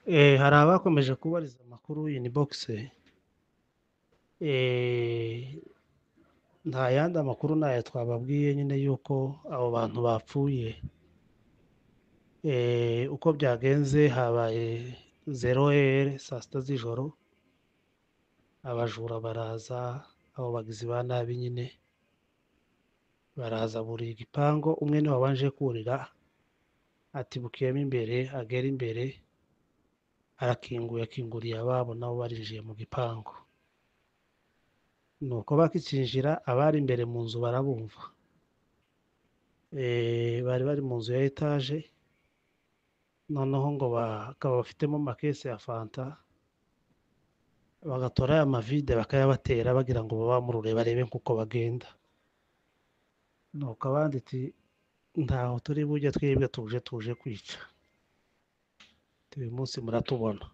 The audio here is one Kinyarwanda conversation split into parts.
hari abakomeje kubariza amakuru inbox, nta yandi amakuru nayo twababwiye nyine yuko abo bantu bapfuye. Uko byagenze habaye 0h saa sita z'ijoro, abajura baraza, abo bagizi ba nabi nyine baraza buri gipangu, umwe niwe wabanje kurira atibukiyemo imbere, agera imbere arakinguye, akinguriye ababo nabo barinjiye mu gipangu. Nuko bakicinjira abari imbere mu nzu barabumva. Bari bari mu nzu ya etaje, noneho ngo bakaba bafitemo amakesi ya fanta, bagatora aya mavide bakayabatera bagira ngo babamurure barebe kuko bagenda. Nuko abandi ati ntaho turi bujye twebwe tuje kwica, uyu munsi muratubona.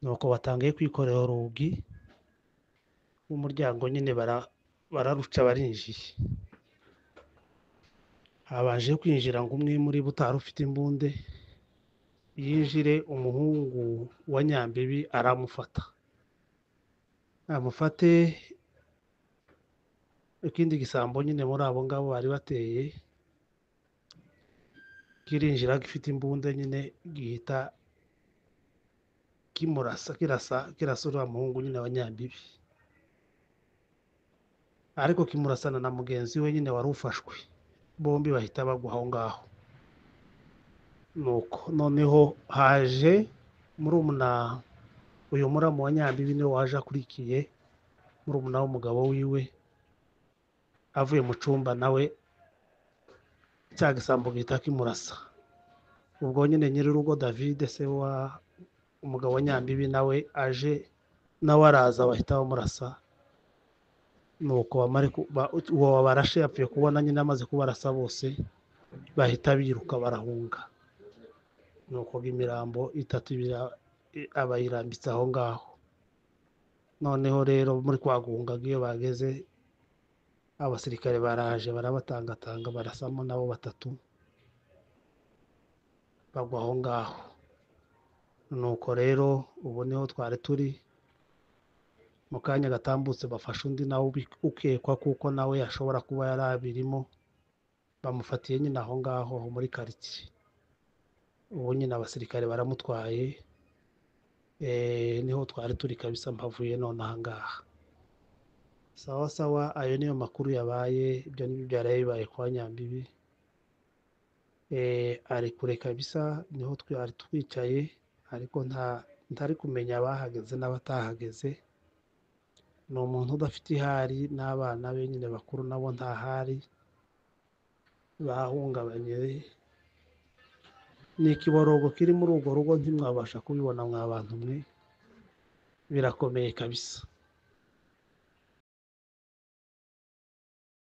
Nuko batangiye kwikorera urugi w'umuryango nyine bararuca barinjiye. Habanje kwinjira ngo umwe muri bo utari ufite imbunde yinjire, umuhungu wa Nyambibi amufate. Ikindi gisambo nyine muri abo ngabo bari bateye kirinjira gifite imbunda nyine, gihita kirasa uriya muhungu nyine wa Nyambibi, ariko kimurasana na mugenzi we nyine wari ufashwe, bombi bahita bagwa aho ngaho. Nuko noneho haje uyu muramu wa Nyambibi niwe waje akurikiye murumuna w'umugabo wiwe, avuye mu cyumba nawe cya gisambo gihita kimurasa. Ubwo nyine nyir'urugo David se wa umugabo wa Nyambibi nawe aje, nawe araza bahita bamurasa. Nuko uwo wabarashe yapfuye kubona nyine amaze kubarasa bose bahita biruka barahunga. Nuko imirambo itatu abayirambitse aho ngaho. Noneho rero muri kwa guhunga iyo bageze, abasirikare baraje barabatangatanga, barasamo nabo batatu bagwa aho ngaho. Nuko rero ubu niho twari turi, mu kanya gatambutse bafashe undi nawe ukekwa kuko nawe ashobora kuba yari abirimo, bamufatiye nyine aho ngaho muri karitsiye. Ubu nyine abasirikare baramutwaye, niho twari turi kabisa, mpavuye none aha ngaha. Sawa sawa, ayo niyo makuru yabaye, ibyo nibyo byaraye bibaye kwa Nyambibi. Ari kure kabisa, niho twari twicaye, ariko ntari kumenya abahageze n'abatahageze. Ni umuntu udafite ihari, n'abana be nyine bakuru nabo ntahari, bahungabanye. Ni ikiborogo kiri muri urwo rugo, ntimwabasha kubibona mwa bantu mwe, birakomeye kabisa.